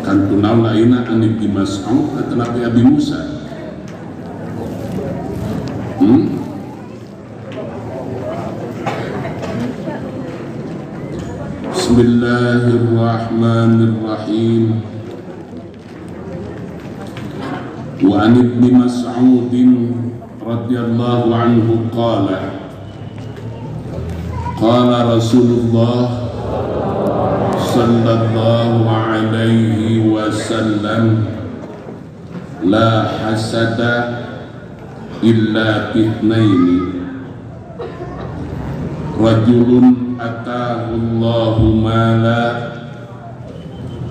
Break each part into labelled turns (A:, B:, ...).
A: kan tunau laina an Ibnu Mas'ud kata Nabi Abi Musa. Bismillahirrahmanirrahim. Wa an Ibnu Mas'ud radhiyallahu anhu qala Rasulullah sallallahu alaihi wasallam la hasada illa fitnaini rajulun atahu Allahu mala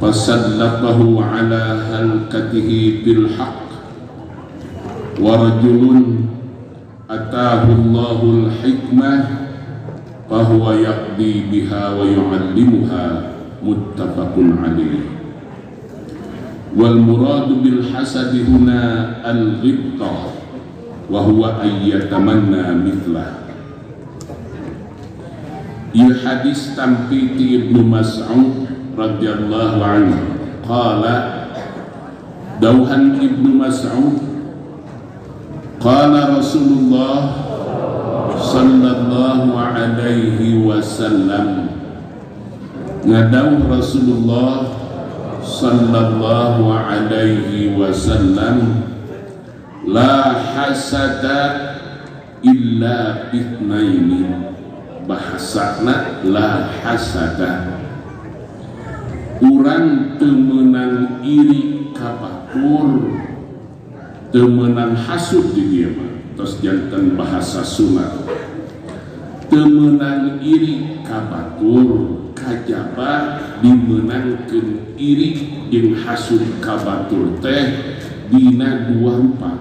A: fasallatahu ala halkatihi bil haqq wa rajulun atahu Allahul hikmah fahuwa yaqdi biha wa yu'allimuha muttafaqun alaih. Wal muradu bil hasadi huna al ghibtah wa huwa ayyatamanna mithlah. Ieu hadis tampiti Ibnu Mas'ud radhiyallahu anhu qala dauhan Ibnu Mas'ud qala Rasulullah sallallahu alaihi wasallam ngadau Rasulullah sallallahu alaihi wasallam la hasada illa fitnaini bahasana la hasada urang teu meunang iri ka batur teu meunang hasud di dieu mah tos janten bahasa Sunda teu meunang iri ka batur kajaba dimenangkeun iri jeung hasud ka batur teh dina dua rupa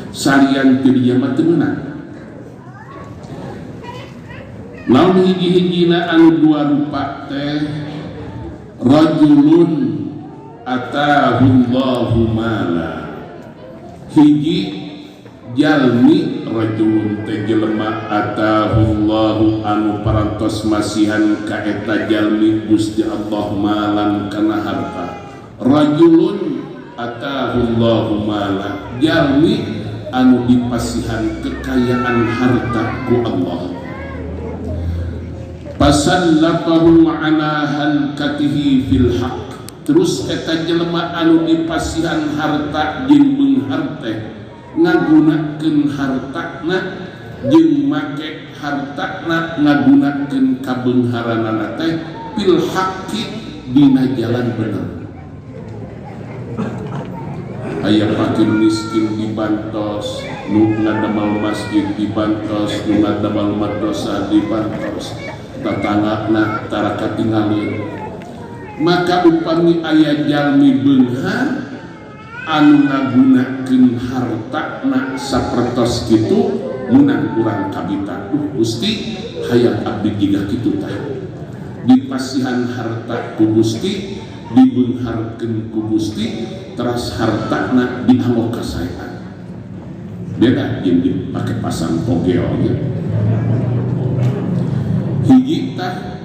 A: sarian teu dieu mah teu meunang naon hiji-hijina anu dua rupa teh rajulun atahu Allahu mala hiji jalmi rajulun teh jelema atahullahu anu parantos masihan ka eta jalmi Gusti Allah malan kana harta rajulun atahullahu mala jalmi anu dipasihan kekayaan harta ku Allah pasallatahu ala halkatihi fil haqq terus eta jelema anu dipasihan harta jeung beunghar teh ngagunakeun hartana jeung make hartana ngagunakeun kabeungharanana teh fil haqqi dina jalan bener aya fakir miskin dibantos nu ngadamel masjid dibantos nu ngadamel madrasah dibantos tatanggana tara katingalieun maka upami aya jalmi beunghar anu ngagunakeun hartana sapertos kitu munang urang kabita Gusti hayang abdi jiga kitu tah dipasihan harta ku Gusti dibeungharkeun ku Gusti teras hartana dianggo ka saean beda jeung dipake pasang togel nya hiji tah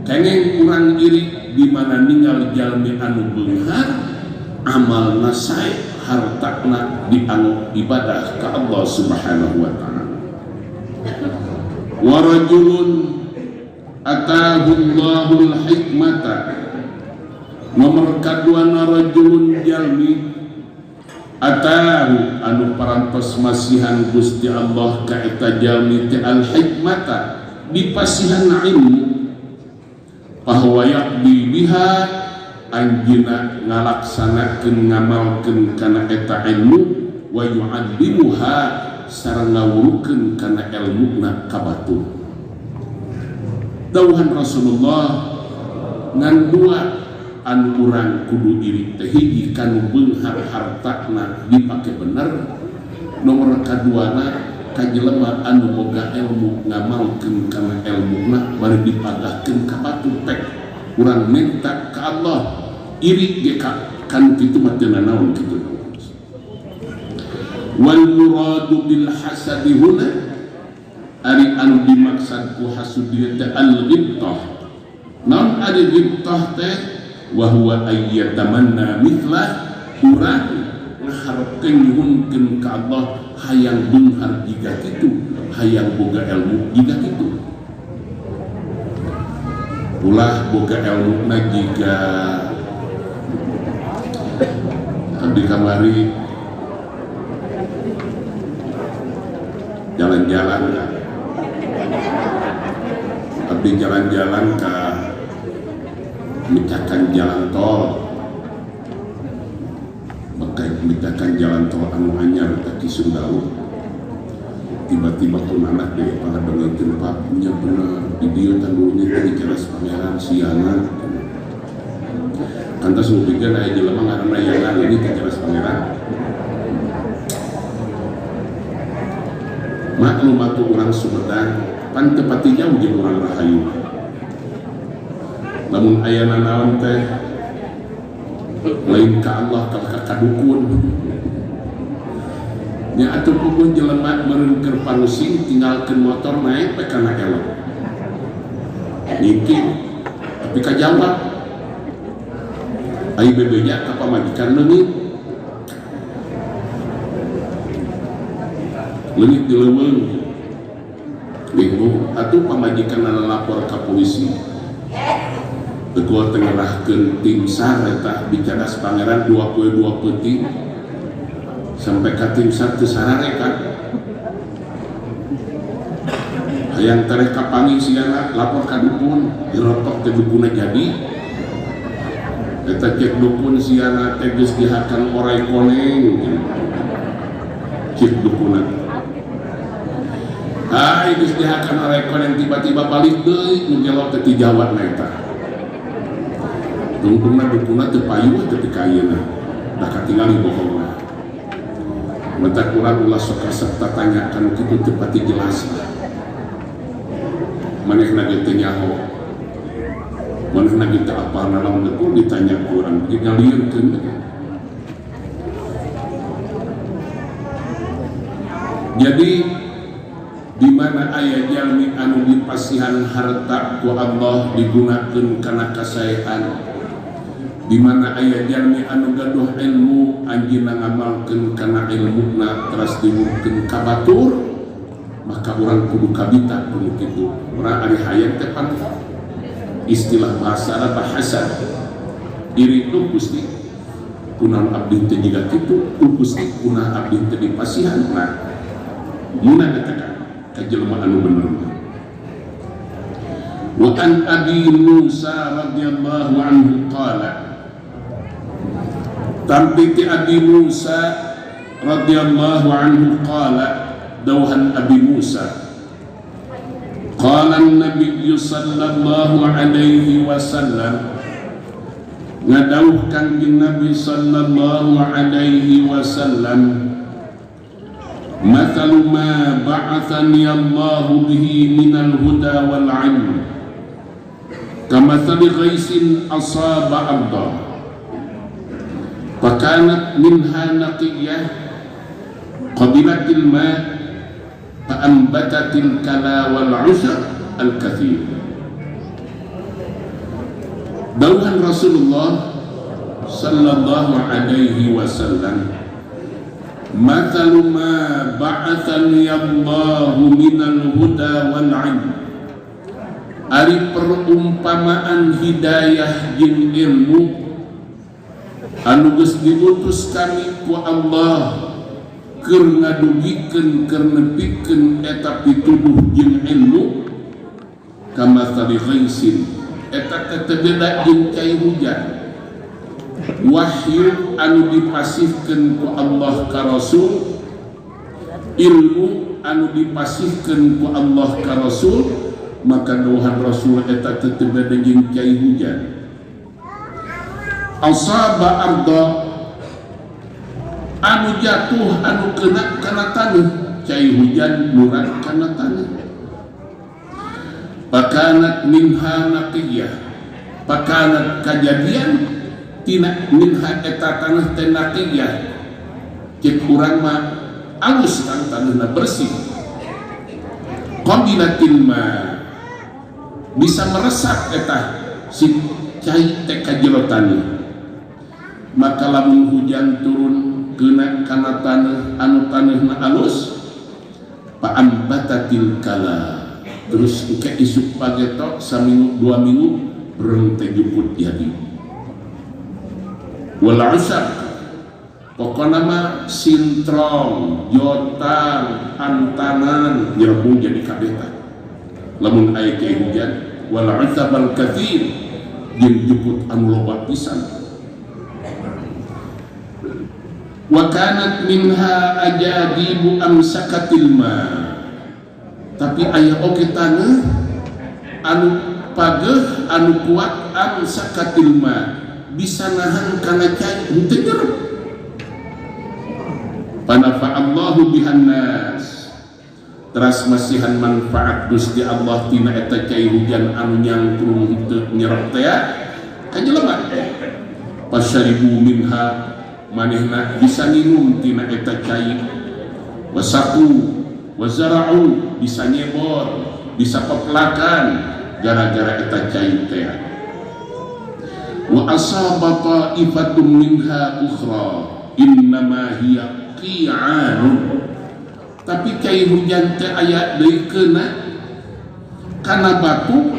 A: kengeng urang iri di mana ninggal jalmi anu beunghar amalna sae hartana dianggo ibadah ka Allah Subhanahu wa taala wa rajulun atahu Allahul hikmata nomor kaduana rajulun jalmi atahu anu parantos masihan Gusti Allah ka eta jalmi teh al hikmata dipasihan ilmu bahwa yakdi biha anjina ngalaksanakeun ngamalkeun kana eta ilmu wa yu'allimuha sareng ngawurukeun kana ilmuna ka batur dawuhan Rasulullah ngan dua anu urang kudu iri teh hiji kanu beunghar hartana dipake bener nomor kaduana kajelema anu boga ilmu ngamalkeun kana ilmuna bari dipadahkeun ka batur pek urang minta ka Allah iri ge kan kitu mah teu naon kitu wal muradu bil hasadi huna ari anu dimaksad ku hasud teh al ghibtah non ari ghibtah teh wa huwa ayyatamanna mithlah urang ngaharepkeun nyuhunkeun ka Allah hayang beunghar jiga kitu, hayang boga ilmu jiga kitu. Ulah boga ilmu na jiga abdi kamari jalan-jalan ka abdi jalan-jalan ka micakan jalan tol micakan jalan tol anu anyar kaki Sundau tiba-tiba pun anak deh pada dengan tempat punya benar video tangguhnya dari keras pangeran siana kantas mungkin aya jelema ngaranna Yana ini keras pangeran maklum atuh urang Sumedang pan teu pati jauh jeung urang Rahayu lamun aya nanaon teh lain ka Allah ka dukun nya atuh pupun jelema meureun keur panusing tinggalkeun motor naik pe kana elok niki tapi kajawab ai bebenya ka pamajikan leungit dileuweung minggu atuh pamajikan lapor ka polisi Tegua tengerahkeun tim SAR eta bicara pangeran 22 peuting sampai ka tim SAR teu sararekan hayang tarek kapangi siana lapor ka dukun dirotok teh dukunna jadi eta cek dukun siana teh geus dihakan orai koneng cek dukunna ai geus dihakan orai koneng tiba-tiba balik deui nu gelok teh dijawab eta tungtungna dukuna teu payu ketika ayeuna da katingali bohongna mata kurang ulah sok serta tanyakan kitu teu pati jelas manehna ge teu nyaho manehna ge teu apal naon teu ditanya kurang ngalieurkeun jadi di mana aya jalmi anu dipasihan harta ku Allah digunakeun kana kasaean di mana aya jalmi anu gaduh ilmu anjeunna ngamalkeun kana ilmuna teras diwurkeun ka batur maka urang kudu kabita kudu kitu urang ari hayang teh pan istilah bahasa Arab hasan iri tu Gusti kunaon abdi teh jiga kitu tu Gusti kunaon abdi teh dipasihan nah mun ada ka jelema anu bener wa an Abi Musa radhiyallahu anhu qala Tampi Abi Musa radhiyallahu anhu qala dawhan Abi Musa qala an-nabiy sallallahu alaihi wasallam ngadawuh kanjeng Nabi sallallahu alaihi wasallam mathalu ma ba'athani Allah bihi minal huda wal 'ilm kamathali ghaisin asaba arda fakanat minha naqiyah qabilatil ma fa'ambatatil kala wal 'usr al kathir. Dawuhan Rasulullah sallallahu alaihi wasallam mathalu ma ba'athani Allahu minal huda wal 'ilm ari perumpamaan hidayah jeung ilmu anu geus diutus kami ku Allah keur ngadugikeun keur nepikeun eta pituduh jeung ilmu kamathali ghaisin eta teh beda jeung cai hujan wahyu anu dipasihkeun ku Allah ka Rasul ilmu anu dipasihkeun ku Allah ka Rasul maka dawuhan Rasul eta teh beda jeung cai hujan asaba arda anu jatuh anu kena kana taneuh cai hujan murad kana taneuh pakanat minha naqiyah pakanat kajadian tina minha eta taneuh teh naqiyah cek urang mah alus kan taneuhna bersih qabilatil ma bisa meresap eta si cai teh ka jero taneuh maka lamun hujan turun kena kana taneuh anu taneuhna alus pa ambatatil kala terus engke isuk pagetok saminggu 2 minggu bereng teh juput jadi wal usab pokona mah sintrong jotang antanan nyerebung jadi kabeta lamun aya ke hujan wal usab al kathir jeung juput anu loba pisan wa kanat minha ajadibu amsakatil ma tapi aya oge taneuh anu pageuh anu kuat amsakatil ma bisa nahan kana cai henteu nyerep panafa Allahu bihan nas teras masihan manfaat Gusti Allah tina eta cai hujan anu nyangkrung henteu nyerep teh ka jelema pasyaribu minha manehna bisa minum tina eta cai wasaku wazara'u bisa nyebor bisa peplakan gara-gara eta cai teh wa asaba ta'ifatum minha ukhra innama hiya qi'anun tapi cai hujan teh aya deui keuna kana batu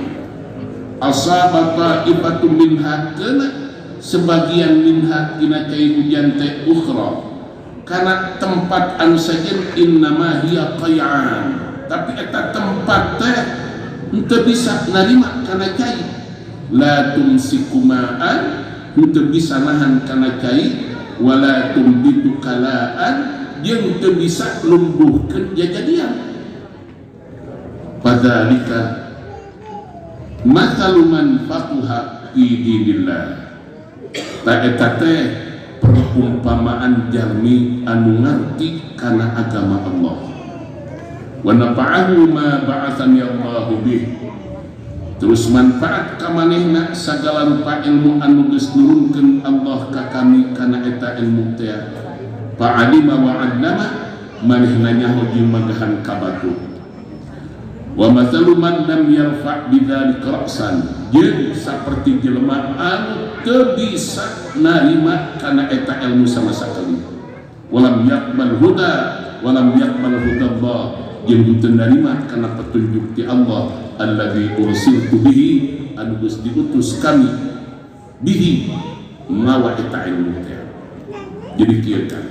A: asaba ta'ifatum minha keuna sebagian minha tina cai hujan teh ukhra karena tempat anu sajen innama hiya qay'an tapi eta tempat teh henteu bisa narima kana cai la tumsiku ma'an henteu bisa nahan kana cai wala tumbitu kalaan jeung teu bisa lumbuhkeun jajadian padzalika mathalu man faqaha fi dinillah ta eta teh perumpamaan jalmi anu ngarti kana agama Allah wa nafa'ahu ma ba'atsani Allahu bih terus manfaat ka manehna sagala rupa ilmu anu geus nurunkeun Allah ka kami kana eta ilmu teh fa'alima wa 'allama manehna nyaho jeung magahan ka batu wa mathalu man lam yarfa' bidzalika ra'san jeung saperti jelema anu teu bisa narima kana eta ilmu sama sakali walam yaqbal huda walam yaqbal hudallah jeung teu narima kana petunjuk ti Allah alladzi ursiltu bihi anu geus diutus kami bihi mawa eta ilmu teh jadi kieu kan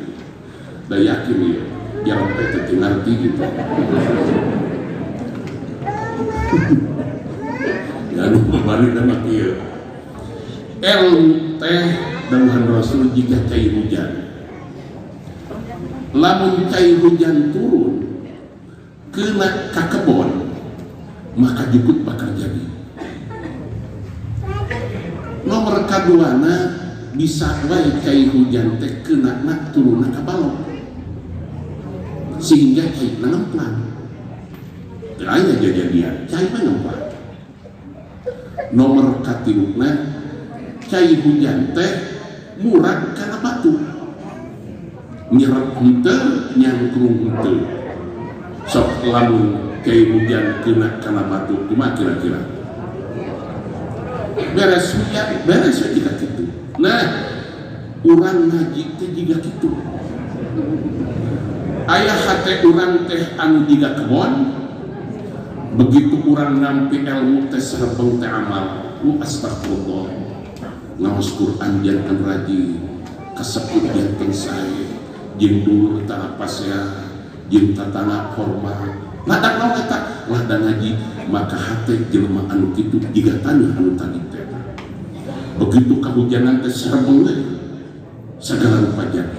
A: da yakin ya jarang teh ngarti gitu anu kemarin nama kieu ilmu teh dawuhan Rasul jika cai hujan lamun cai hujan turun kena ka kebon maka jukut bakal jadi nomor kaduana bisa wae cai hujan teh kena nak turun ka balong sehingga cai ngemplang teu aya jajadian cai mah ngemplang nomor katiluna cai hujan teh murag kana batu nyerep henteu nyangkrung henteu sok lamun cai hujan kena kana batu kumaha kira-kira beres kita kitu nah urang ngaji teh jiga kitu aya hate urang teh anu jiga kebon begitu urang nampi ilmu teh sarebeng teh amal astagfirullah ngaos Quran jangan rajin kaseput janten sae jeung dulur tarapasea jeung tatana hormat ngadak naon eta ladang ngaji maka hate jelema anu kitu jiga taneuh anu tadi teh begitu kahujanan teh sarebeng we sagala rupa jadi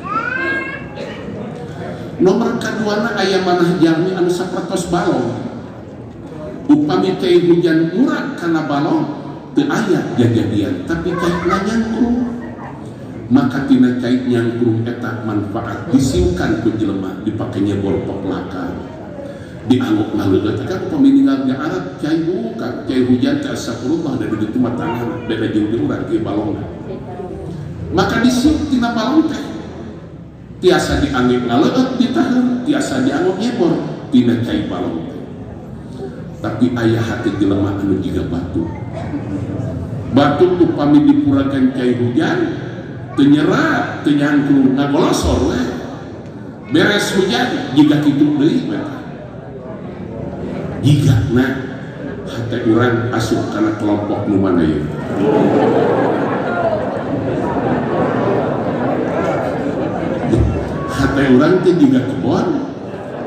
A: nomor kaduana aya manah jalmi anu sapertos balong upami cai hujan murag kana balong teu aya jajadian tapi cai nyangkrung maka tina cai nyangkrung eta manfaat disiukan ku jelema dipake nyebor peplakan diangguk ngaleueut kan paminingan Arab cai bukan cai hujan teh astagfirullah dari ditu mah tangan beda jeung di urang ke balongna maka disiuk tina balong teh tiasa diangguk ngaleueut ditaheun tiasa diangguk nyebor tina cai balong tapi ayah hati jelema anu jiga batu batuk upami dipurakan cai hujan tenyera tenyangkung ngagolosor we beres hujan jika kitu deui jika na hati urang asup kana kelompok nu mana ieu hati urang teh juga kebon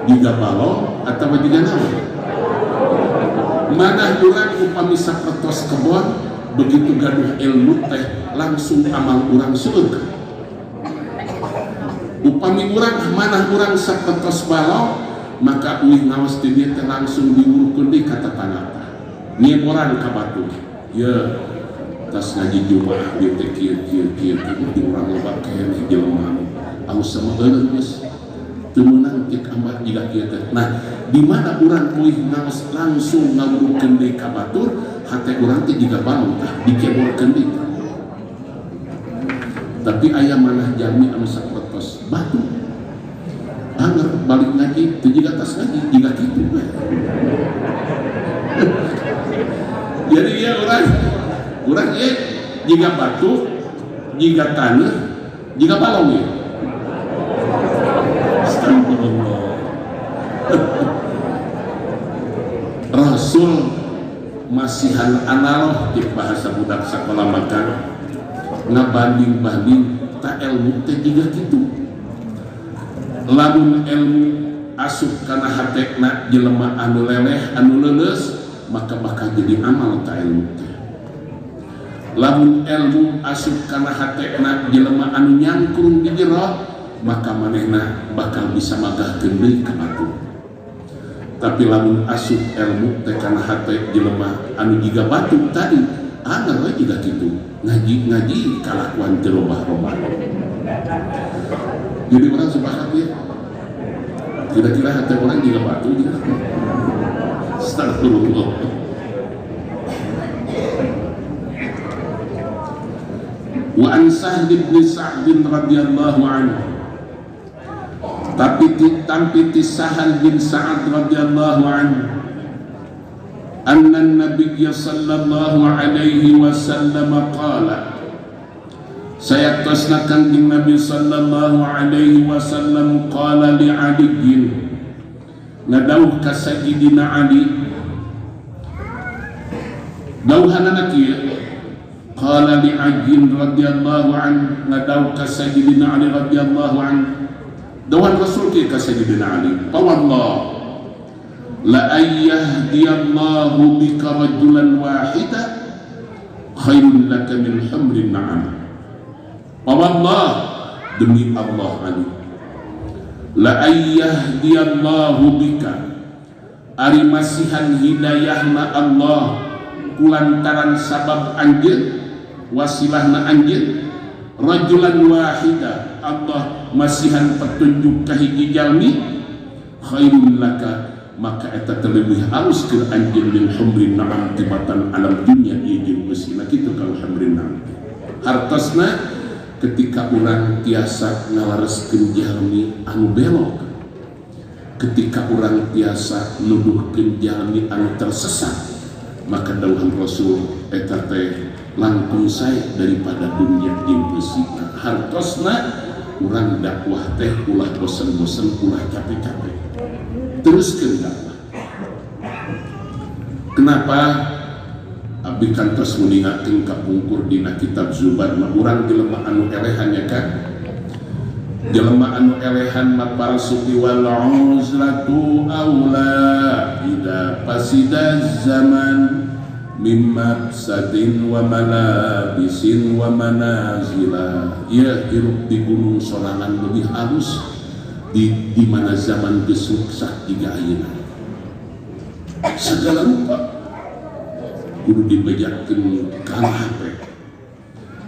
A: juga balong atau juga naon mana urang upami sapertos kebon begitu gaduh ilmu teh langsung amal urang surga upami urang mana urang sapertos balong maka uih ngawas di dia langsung diurukeun di kata tanata nyemoran ka batu ya tas ngaji Jumaah di teh kieu urang loba keneh jelema anu sama eureun geus teu meunang cek ambat jiga kieu teh. Nah di mana urang uih ngawas langsung ngawurukeun deui ka batur hate urang teh jiga balong tah dikemorkeun deui tapi aya manah jami anu sapertos batu anger balik ngaji itu juga tas ngaji juga gitu jadi ya orang ya jika batu jika tanah jika balong ya astagfirullah Rasul masihan analog di bahasa budak sekolah makan ngabanding-banding tak ilmu teh juga gitu lamun ilmu asup kana hatekna jelema anu leleh anu leuleus maka bakal jadi amal ta ilmu teh lamun ilmu asup kana hatekna jelema anu nyangkrung di jero maka manehna bakal bisa magahkeun deui ka batu tapi lamun asup ilmu teh kana hate jelema anu jiga batu tadi anger we jiga kitu ngaji kalakuan teu robah-robah jadi orang sepakat ya kira-kira hati orang juga batu gitu astagfirullah wa an Sahl bin Sa'd radhiyallahu anhu tapi ti Sahl bin Sa'd radhiyallahu anhu anna an-nabiy sallallahu alaihi wasallam qala saya tasna kanjeng Nabi sallallahu alaihi wasallam qala li Ali ngadauh ka Sayyidina Ali dauhanana kieu qala li Ali radhiyallahu an ngadauh ka Sayyidina Ali radhiyallahu an dauhan Rasul kieu ka Sayyidina Ali tawallah la ayyahdiyallahu bika rajulan wahida khairun laka min humrin na'am wallah demi Allah Ali la ayyahdiyallahu bika ari masihan hidayahna Allah kulantaran sabab anjeun wasilahna anjeun rajulan wahida Allah masihan petunjuk ka hiji jalmi khairun laka maka eta teh leuwih alus keur anjeun min humrin na'am tibatan alam dunya ieu jeung meusina kitu ka humrin na'am hartosna ketika orang tiasa ngalareskeun jalmi anu belok ketika orang tiasa nuduhkeun jalmi anu tersesat maka dawuhan Rasul eta teh langkung sae daripada dunia jeung beusina hartosna urang dakwah teh ulah bosen-bosen ulah capek-capek teruskeun dakwah kenapa abdi kantos meningakeun kapungkur dina kitab Zubar mah urang jelema anu elehan ya kan jelema anu elehan mah parsuki wal uzlatu aula ida fasida zaman mimma sadin wa malabisin wa manazila ya hirup di gunung sorangan lebih halus di mana zaman geus ruksak jiga ayeuna segala rupa kudu dibejakeun kana HP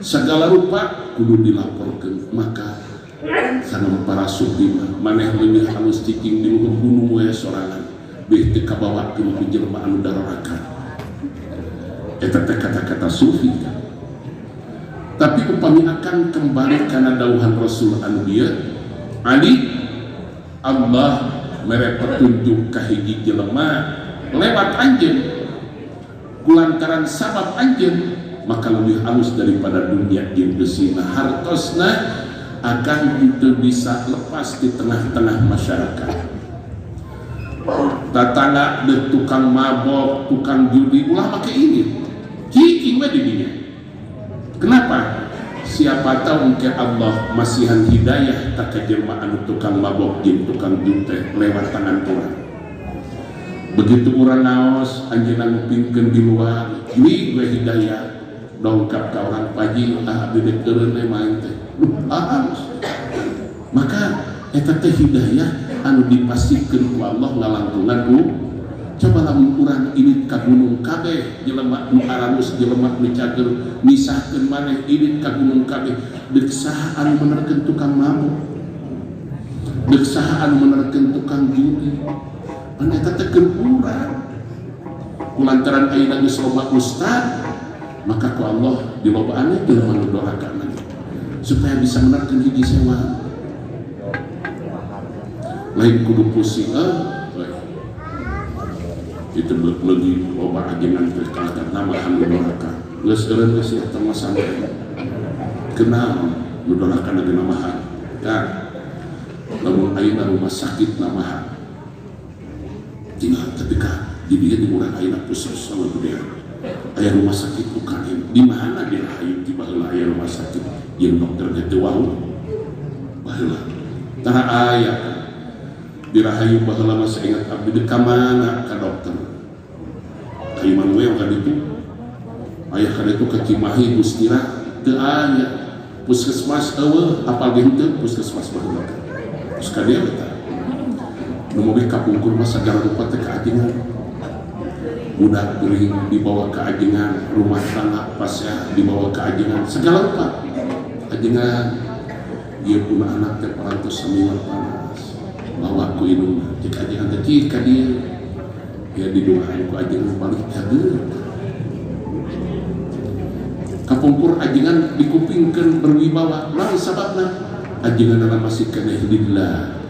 A: segala rupa kudu dilaporkeun maka sana para sufi maneh leuwih halus cicing di luhur gunung we sorangan beh teu kabawakeun ku jelema anu dararakan eta teh kata-kata sufi tapi upami akan kembali kana dawuhan Rasul anu dieu Ali Allah mere petunjuk ka hiji jelema lewat anjeun kulantaran sabab anjeun maka lebih halus daripada dunia jeung geusina. Hartosna akan itu bisa lepas di tengah-tengah masyarakat. Tatangga de tukang mabok, tukang judi, ulah make ini kiking we didinya. Kenapa? Siapa tahu mungkin Allah masihan hidayah tak ka jelema anu tukang mabok jeung tukang judi lewat tangan orang. Begitu orang naos anjeunna ngupingkeun di luar, ini gue hidayah dongkap ka orang paji, dedek keureun main teh. Maka eta teh hidayah anu dipasikeun ku Allah ngalangkungan ku. Coba lamun urang irit ka gunung kabeh, jelema nu aramus, jelema nu cager misahkeun maneh irit ka gunung kabeh, deuk saha anu menerkeun tukang mabuk, deuk saha anu menerkeun tukang judi. Pan eta teh keur urang. Kulantaran ayeuna geus loba ustad, maka ku Allah dilobaanna jelema nu doraka supaya bisa menerkeun hiji sewa. Lain kudu pusing itu lagi loba ajengan terkalakan nama anu doraka geus eureun geus eta mah sampe kenal nu doraka na namahan kan lamun ayeuna rumah sakit namahan tinggal ketika di dieu di urang ayeuna puskesmas sama budaya aya rumah sakit UKM di mana dia hayu ti baheula aya rumah sakit jeung dokter teh teu wau baheula tara aya dirahayu baheula mah saingat abdi di kamana ka dokter ayeuna mah we ka ditu aya ka ditu ka Cimahi Gustira teu aya puskesmas eueuh apal ge henteu puskesmas baheula terus ka dieu eta nu mobil kapungkur mah sagala rupa teh kaajengan budak geuring dibawa ke ajengan rumah tangga pasya dibawa ke ajengan segala rupa ajengan ieu pun anak teh parantos samiwar panas bawa ku indungna cek ajengan teh cik ka dieu ya didoakeun ku ajengan balik cager kapungkur ajengan dikupingkeun berwibawa naon sababna ajenganna masih keneh lillah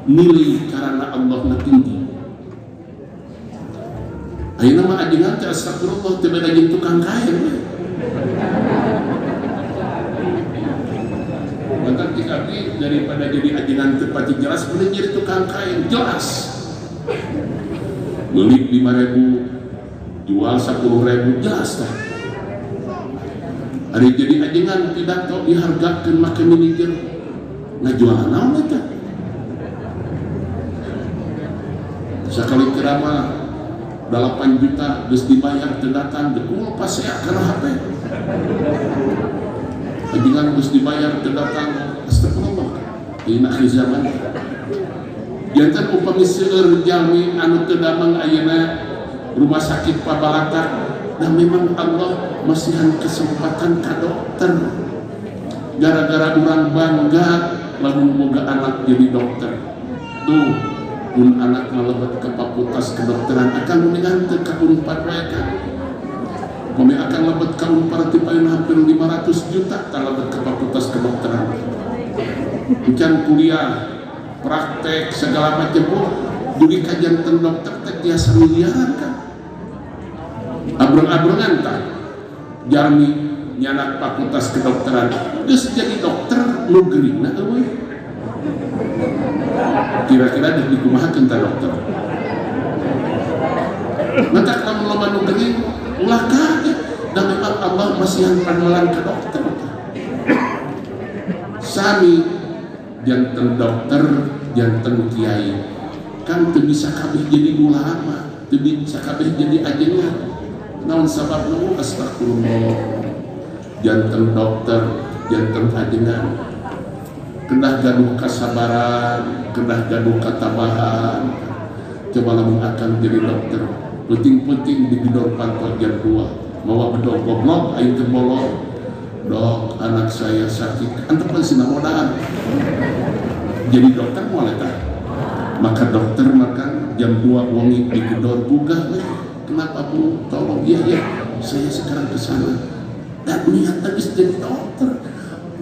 A: nilai karena Allah na tinggi. Ayeuna mah ajengan teh astagfirullah teu beda jeung tukang kain we. Maka jika daripada jadi ajengan teu pati jelas mending jadi tukang kain jelas. Beli 5.000 jual 10.000 jelas tah. Ari jadi ajengan pidato dihargakeun make manajer ngajual naon eta? Sekali ceramah 8 juta geus dibayar teu datang dekul pas ya kana HP ajengan geus dibayar teu datang astagfirullah dina akhir zaman janten upami seueur jalmi anu teu damang ayeuna rumah sakit pabalata dan memang Allah masihan kesempatan ka dokter gara-gara urang bangga lamun boga anak jadi dokter tuh pun anak ngalebet ke fakultas kedokteran akan mendingan teu ka Unpad wae kan kami akan lebet ka Unpad teh paeuna hampir 500 juta ta lebet ke fakultas kedokteran encan kuliah praktek segala macam dugi ka janten dokter teh tiasa miliaran kan abreng-abrengan tah jarmi nyanak fakultas kedokteran geus jadi dokter nu geuringna eueuh kira-kira dah dikumahakeun ta dokter. Maka kalau loba nu geuning ulah kaget dan memang Allah masihan panelan ke dokter. Sami janten dokter, janten kiai kan teu bisa kabeh jadi ulama, teu bisa kabeh jadi ajengan. Naon sababna? Astagfirullah. Janten dokter, janten ajengan kedah gaduh kasabaran, kedah gaduh katabahan. Coba lamun akan jadi dokter, penting-penting di gedor pantau jam 2 mawa bedog goblok aing teu bolong. Dok, anak saya sakit, antep sina modal. Jadi dokter moal eta. Maka dokter makan jam 2 wengi di gedor buka, kenapa Bu? Tolong, iya, saya sekarang ke sana. Dan niat geus jadi dokter.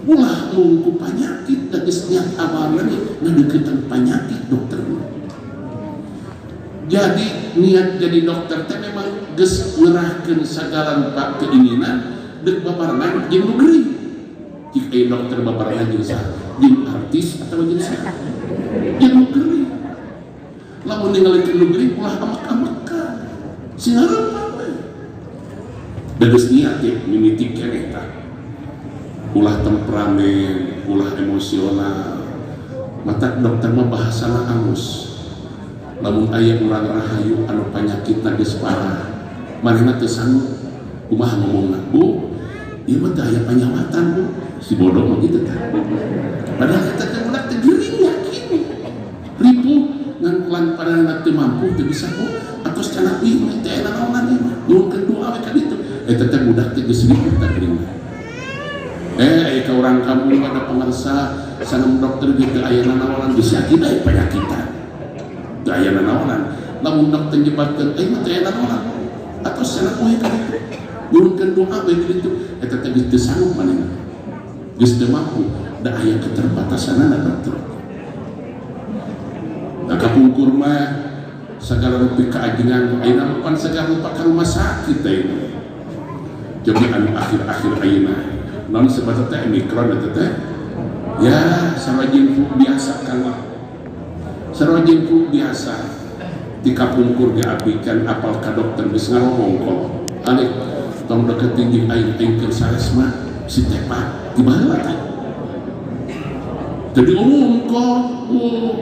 A: Ulah mungku penyakit dan niat awalnya ngadeukeun penyakit dokter. Jadi niat jadi dokter teh memang geus ngerahkeun sagala rupa keinginan dek babarengan jeung negeri. Jika dokter babarengan jeung saha? Jeung artis atau jeung saha? Jeung negeri. Lamun ningalikeun negeri ulah amak-amakan. Sing hareup we. Dados niat ya mimiti keneh tah. Ulah temperamen, ulah emosional. Mata dokter mah bahasana angus. Lamun aya urang rahayu anu panyakitna geus parah, manehna teu sanggup kumaha ngomongna, Bu, ieu mah teh aya panyawatan, Bu. Si bodoh mah kitu tah. Padahal eta teh ulah teu geuring yakin. Ripuh ngan lantaran teu mampu teu bisa, Bu. Atos cenah ieu teh aya naonan ieu mah. Nuhunkeun doa we ka ditu. Eta teh budak teh geus ripuh tah geuring. Aya ka urang kampung pada pangarsa sanam dokter gitu aya nanaonan geus yakin aya panyakitan. Teu aya nanaonan. Lamun dokter nyebatkeun aya mah teh aya nanaonan. Atos cenah we ka ditu. Nuhunkeun doa we ka ditu. Eta teh geus teu sanggup manehna. Geus teu mampu, da aya keterbatasanna dokter. Da kapungkur mah sagala rupi kaajengan ayeuna pan sagala rupa ka rumah sakit teh. Jadi anu akhir-akhir ayeuna non sebatas teh mikron eta teh ya sarojeng flu biasa kan mah sarojeng flu biasa di kapungkur diabikan apal ka dokter geus ngaromong kok alik tong deketin jeung aing keur sares mah si tepa di baheula teh jadi umum kok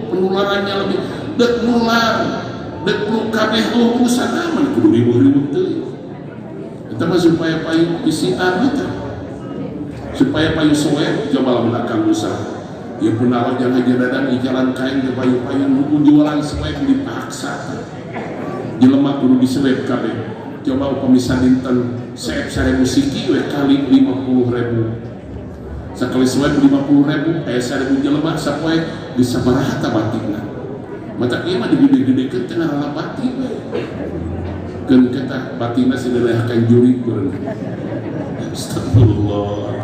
A: penularannya lebih dek nular dek flu kabeh urusan aman kudu ribut-ribut teuing eta mah supaya payu PCR teh supaya payu soe coba lamun akang usah ya punawa jangan jadadan di jalan kain ke payu-payu nuku jualan soe dipaksa jelema kudu diseweb kabeh coba upamisa dinten seep 1000 siki we kali 50.000 sakali soe 50.000 aya 1000 jelema sapoe bisa sabaraha ta batikna mata ieu mah digede-gedekeun teh ngaranna batik we keun kata batina sineuleuhakan juri kureun astagfirullah.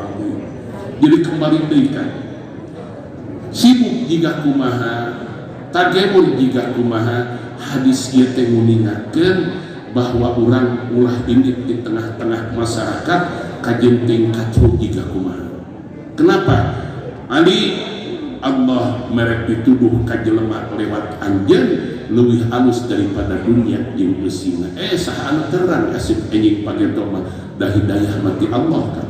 A: Jadi kembali deikan sibuk jika kumaha tagemur jika kumaha hadis ieu teh nguningatkeun bahwa urang ulah ini di tengah-tengah masyarakat kajenting kacau jika kumaha. Kenapa? Ali Allah merek dituduh kajelema lewat anjeun leuwih alus daripada dunia jeung beusina. Saha anu terang asip anjing pageto mah da hidayah mati Allah kan.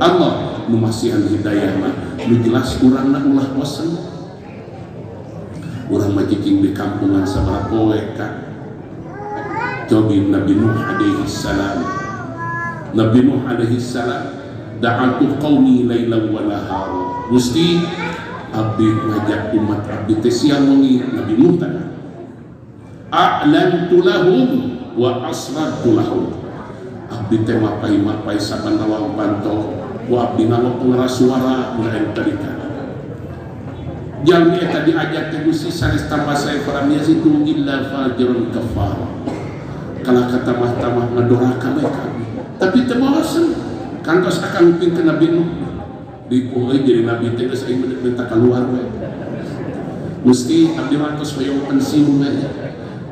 A: Allah nu masihan hidayah mah nu jelas urangna ulah bosen. Urang mah cicing di kampungan sabaraha poe ka. Cobi Nabi Nuh alaihi salam. Nabi Nuh alaihi salam da'atu qaumi lailan wa nahara. Gusti abdi ngajak umat abdi teh siang wengi Nabi Nuh teh. A'lantu lahum wa asrartu lahum. Abdi teh mapai-mapai sabanawa banto wa abdi nama pengeras suara mulai tadi kan jalmi eta diajak teh Gusti sanes tambah saya falam yazidu illa fajirun kafar kala katamah-tamah ngadoraka mereka tapi teu bosen kantos akan pingkeun Nabi Nuh dipoe jadi nabi teh geus aing minta keluar we Gusti abdi mantos hoyong pensiun we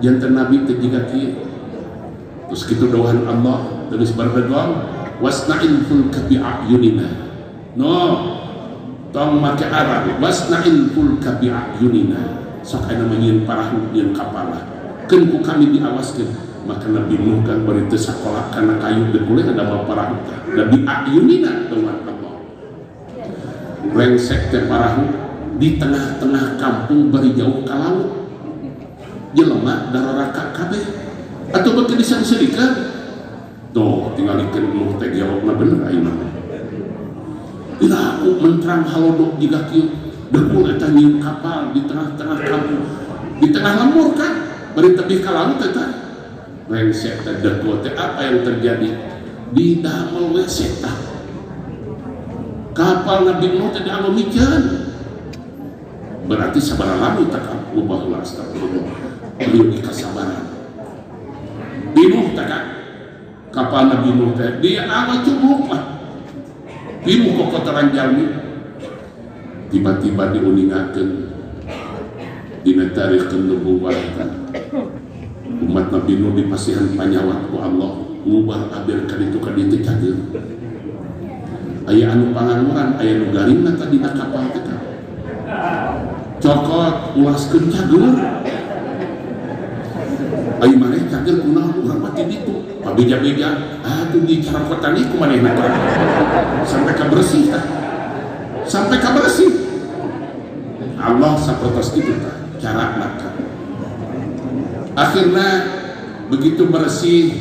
A: janten nabi teh jiga kieu terus kitu doaan Allah terus berdoa wasna'il fulka bi'ayunina tong make Arab wasna'il fulka bi'ayunina sok aya namanya parahu yang kapala keun ku kami diawaskeun maka Nabi Nuh kan bari teu sakola kana kayu teu boleh ada parahu da bi'ayunina dengan Allah rengsek teh parahu di tengah-tengah kampung bari jauh ka laut jelema dararaka kabeh atau beuki disangseurikeun tuh tinggal ikan Nuh teh jawabna bener ayeuna ila aku menterang halodok jiga kieu dekul eta nyieun kapal di tengah-tengah kampung di tengah lemur kan bari tebih ka laut eta rengsek teh dekul teh apa yang terjadi di damel we setan kapal Nabi Nuh teh dianggo mikeun berarti sabaraha lami teh ubahna astagfirullah beliau dikasabaran di Nuh teh kan kapal Nabi Nuh teh dia amat cukup mah pinuh kokotoran jalmi tiba-tiba diuningakeun dina tarikh nubuwatan umat Nabi Nuh dipasihan panyawat ku Allah ubah abir ka ditu cageun aya anu pangangguran, aya nu garingna tadi na kapal teh cokot ulaskeun cager aya maneh cager kunaon urang mati ditu pabeja-beja atuh di carakotan ieu kumanehna sampai ka bersih tah sampai ka bersih Allah sapertos kitu tah carana tah akhirna begitu bersih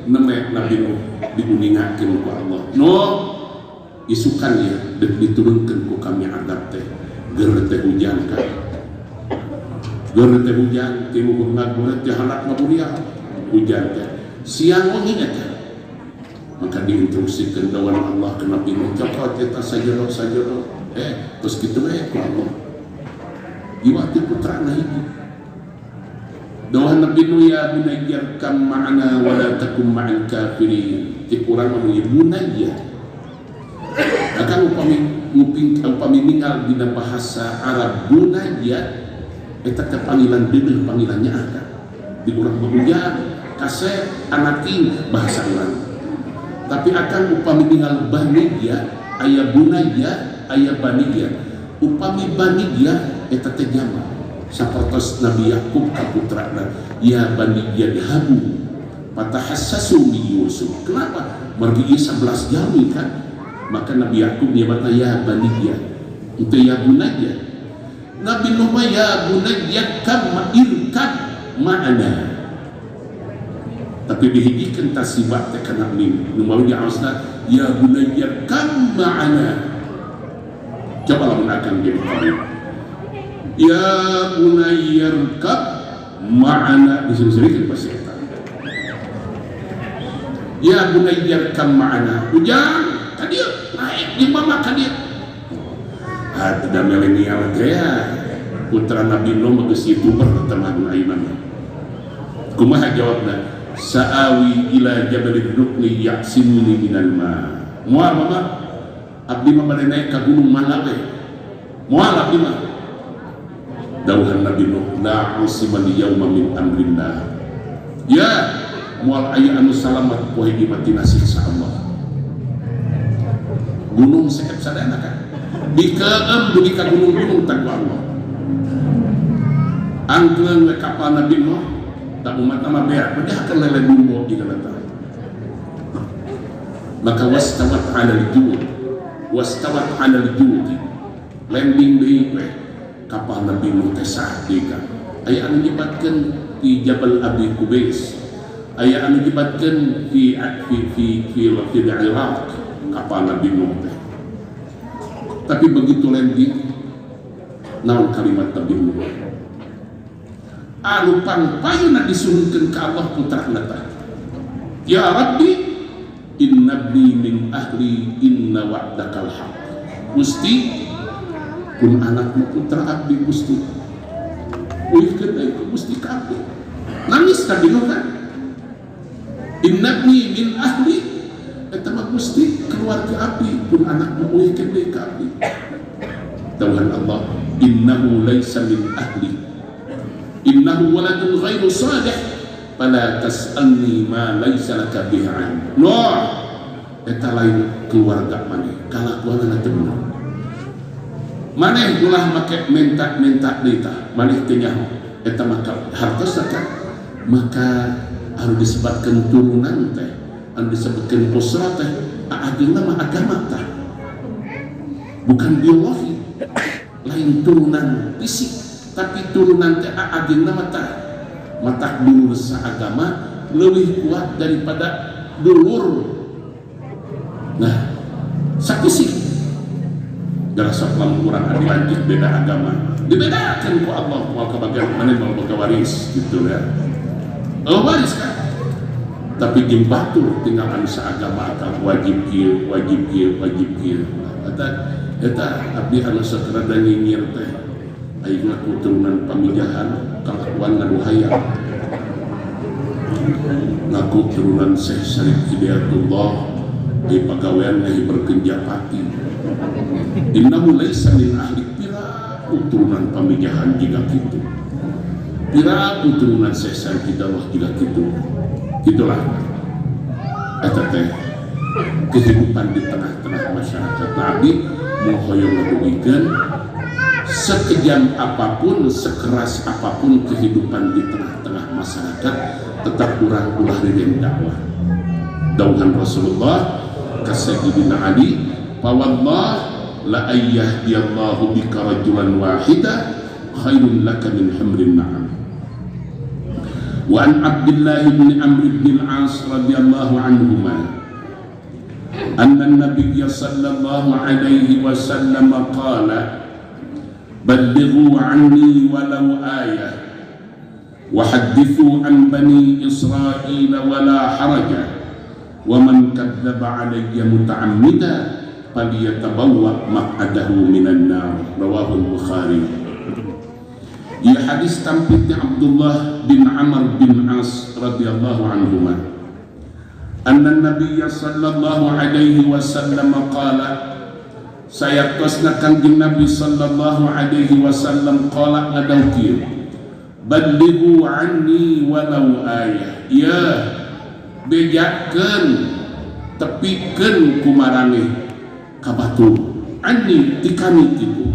A: nemek Nabi Nuh diuningakeun ku Allah Nuh isukan ya diturunkeun ku kami adab teh geur teh hujan kan geur teh hujan ti luhur ngaguret teh halak ngaburiang hujan teh siang wengi eta maka diinstruksikeun dawan Allah ke Nabi Nuh cokot eta sajodok terus kitu we ku Allah ieu teh putrana hiji dawan Nabi Nuh ya bunayya kam ma'ana wa la takum ma'al kafirin ti urang mah bunayya akan upami ninggal dina bahasa Arab bunayya eta teh panggilan deudeuh panggilannya akan di urang beruja kasih anaking bahasa urang tapi akan upami ninggal baniyya aya bunayya aya baniyya upami baniyya eta teh jamak sapertos Nabi Yakub ka putrana ya baniyya dihabu patahassasu min Yusuf kenapa margi ieu 11 jami kan maka Nabi Yakub nyebutna ya baniyya itu ya bunayya Nabi Nuh ya bunayya kam irkab ma'ana tapi dihijikeun tasibah teh kana mim nu mau diaosna ya bunayya kam ma'ana coba lamun akan jadi kali ya bunayya irkab ma'ana disini-sini pasti eta ya bunayya kam ma'ana ujang kadia naik di mama kadia tidak milenial ya putra Nabi Nuh geus YouTuber teman ayeuna kumaha jawabna sa'awi ila jabalin rukni yaksimuni minal ma moal mama abdi mah bade naik ka gunung mana we moal abdi mah dawuhan Nabi Nuh la usiman yauma min amrillah ya moal aya anu salamat poe di mati siksa Allah gunung sekep sadana kan dikeem dugi ka gunung-gunung tak Allah angkeun we kapal Nabi Nuh tak umat nama beak padahal lele dumbo di kana tah maka wastawat 'alal jud landing deui we kapal Nabi Nuh teh saat deui aya anu nyebatkeun di Jabal Abi Qubais aya anu nyebatkeun fi Iraq kapal Nabi Nuh teh. Tapi begitu landing naon kalimat Nabi Nuh anu pangpayuna disuruhkeun ka Allah putrana teh ya Rabbi innabni min ahli inna wa'dakal haq Gusti kun anakmu putra abdi Gusti uihkeun deui ku Gusti ka abdi nangis Nabi Nuh kan innabni min ahli eta mah Gusti keluarga abdi pun anak muih kene ka abdi dawuhan Allah innahu laisa min ahli innahu waladun ghairu salih fala tas'alni ma laisa laka bihi ilm Nuh eta lain keluarga maneh kalakuanna teh bener maneh ulah make minta deui tah maneh teh nyaho eta maka hartosna kan maka harus disebutkan turunan teh anu disebutkan usrah teh ageuna mah agama tah bukan biologi lain turunan fisik tapi turunan teh ageuna mah tah matak dulur saagama leuwih kuat daripada dulur nah sapisik gara sok lamun urang adi lanjut beda agama dibedakeun ku Allah moal kabagian maneh moal boga waris gitu ya waris kan tapi jeung batur tinggal anu saagama akal wajib kieu eta abdi anu satrada nyinyir teh ayeuna keturunan pamijahan kalakuan ngaduhayang ngaku turunan Syekh Syarif Hidayatullah di pagawean nyahi berkenjapati innahu laisa min ahli pira turunan pamijahan jiga kitu pira turunan Syekh Syarif Hidayatullah jiga kitu gitulah eta teh kehidupan di tengah-tengah masyarakat. Nabi mohoyong ngadugikeun sekejam apapun, sekeras apapun kehidupan di tengah-tengah masyarakat, tetap kurang ulah diri dakwah. Dauhan Rasulullah ka Sayyidina Ali, "Fawallah la ayyahdiyallahu bika rajulan wahida khairun laka min humrin na'am." Wa an Abdullah bin Amr bin al-As radhiyallahu anhuma anna an-nabiy sallallahu alaihi wasallam qala ballighu anni walau ayah wa hadithu an bani Israil wala haraja wa man kadzdzaba alayya muta'ammida falyatabawwa maq'adahu minan nar. Rawahul Bukhari. Ia hadis tampilnya Abdullah bin Amr bin As radhiyallahu anhuma anna Nabiy sallallahu alaihi wasallam qala, saya tosna kanjeng Nabi sallallahu alaihi wasallam qala ngadaukieu, ballighu anni walau ayah, ya bejakeun tepikeun kumaraneh kabatur anni ti kami kitu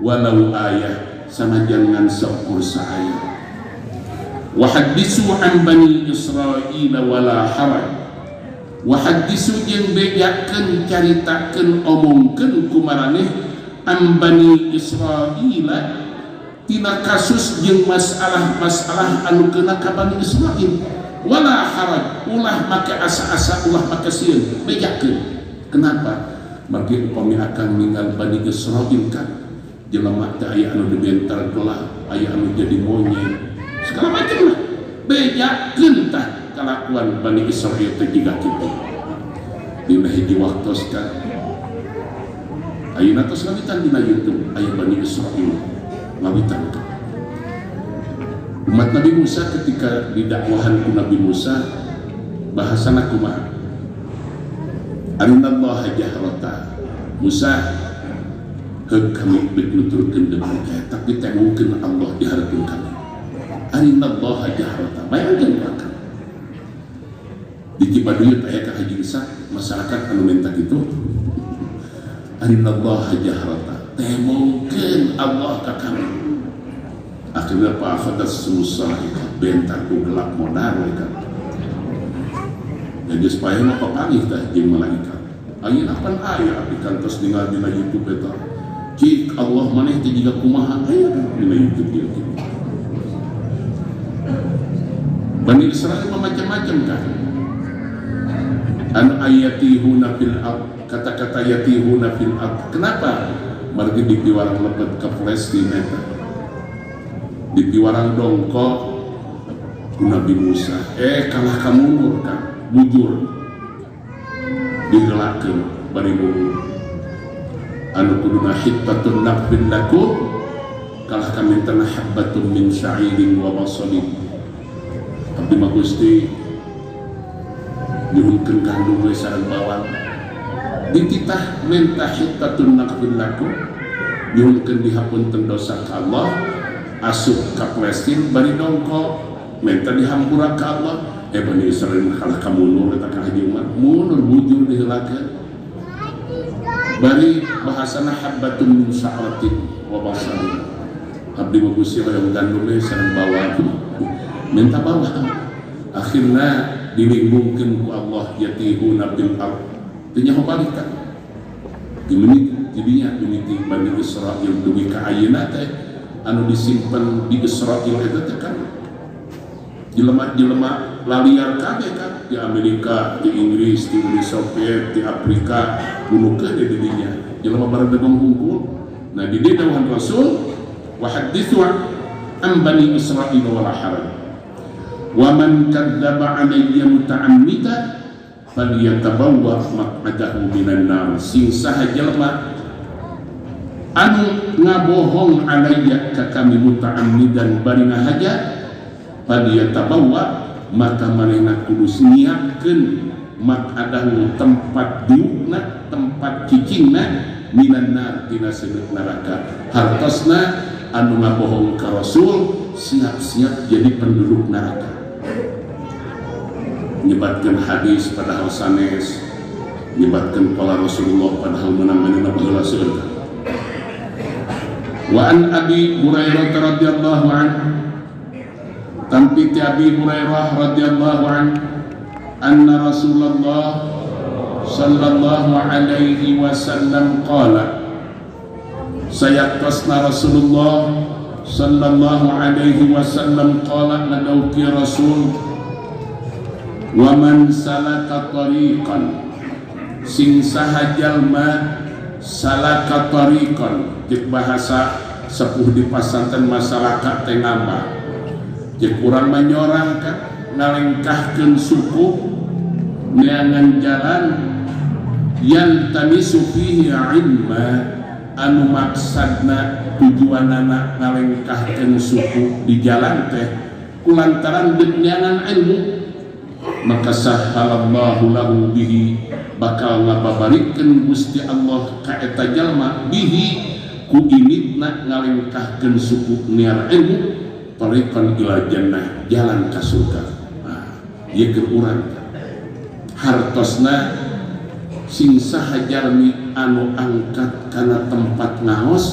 A: walau ayah sanajan ngan saukur saaya. Wa hadisu an bani Israil wala haraj, wa hadisu jeung bejakeun caritakeun omongkeun kumaraneh an bani Israil tina kasus jeung masalah anu keuna ka bani Israil wala haraj, ulah make asa-asa, ulah make sieun, bejakeun. Kenapa? Bagi upami akan ninggal bani Israil kan jelema teh aya anu dibentar gelah, aya anu jadi monyet, segala macam lah. Bejakeun tah kalakuan bani Israil teh jiga kitu. Dina hiji waktos kan ayeuna tos ngawitan dina YouTube aya bani Israil ngawitan. Umat Nabi Musa ketika didakwahan ku Nabi Musa bahasana kumaha? Arinallaha jahrata. Musa heuk kami nuturkeun deui tapi tengungkeun Allah di harapan kami. Arinallaha jahrata. Bayangkeun urang. Di Cibaduyut aya ka Haji Isa masyarakat anu minta kitu. Arinallaha jahrata. Tengungkeun Allah ka kami. Akhirnya Pak Afadas Musa bentar ku gelap modal kan. Jadi supaya mah papangih tah jeung malaikat. Ayeuna pan aya abdi kantos ningali dina YouTube eta. Cik Allah maneh teh jiga kumaha aya dina YouTube dia kitu. Bani Israil macam-macam kan. An ayatihuna fil ard, kata-kata yatihuna fil ard. Kenapa? Margi dipiwarang lebet ka Palestina eta. Dipiwarang dongkok ku Nabi Musa kalah kamundur kan bujur digelakeun bari mundur anu kuduna hittatun naqfin lakum kalah kami tanah habbatun min sya'irin wa basalin. Abdi mah Gusti nyuhunkeun kandung we sareng bawang dititah mentah hittatun naqfin lakum nyuhunkeun dihapunten dosa ka Allah asup ka Palestina bari dongkok minta dihampura ka Allah. Bani Israil kalah kamundur eta ka haji umat mundur bujur diheulakeun bari bahasana habbatun min sya'ratin wa basalin. Abdi mah Gusti hoyong gandum we sareng bawang minta bawang akhirna dilingkungkeun ku Allah yatihuna bil ard teu nyaho balik kan dimenit jadinya dimiti Bani Israil dugi ka ayeuna teh anu disimpan di Israel itu kan jelema laliar kabeh kan di Amerika, di Inggris, di Uni Soviet, di Afrika, bunukeun di dinya jelema baradegong hungkul. Nah di dawuhan Rasul wa haditsu an bani Israil wala haraj wa man kadzdzaba alayya muta'ammidan falyatabawwa maq'adahu minan nar. Sing saha jelema anu ngabohong alayya ka kami muta'ammidan bari ngahaja falyatabawwa maka manehna kudu nyiapkeun maq'adahu tempat diukna tempat cicingna minan nar tina seuneu neraka. Hartosna anu ngabohong ka Rasul siap-siap jadi penduduk neraka. Nyebatkeun hadis padahal sanes Libatkan kala Rasulullah padahal menang-menang baheula seueur. Wa an Abi Hurairah radhiyallahu anhu, tampi ti Abi Hurairah radhiyallahu anhu, anna Rasulullah sallallahu alaihi wasallam qala, sayaqtasna Rasulullah sallallahu alaihi wasallam qala nadauki Rasul, wa man salaka tariqan, sing saha jalma salaka tariqan, cek bahasa sepuh di pasantren masyarakat teh ngambah, cek urang manyorang kan ngalengkahkeun suku neangan jalan yang tamisu fihi ilma, anu maksadna tujuanana ngalengkahkeun suku di jalan teh kulantaran neangan ilmu, maka sahalallahu lahu bihi, bakal ngababarikeun Gusti Allah ka eta jalma bihi ku initna ngalengkahkeun suku niar ilmu, tariqan ila jannah, jalan ka surga. Nah, ieu keur urang hartosna sing saha jalmi anu angkat kana tempat ngaos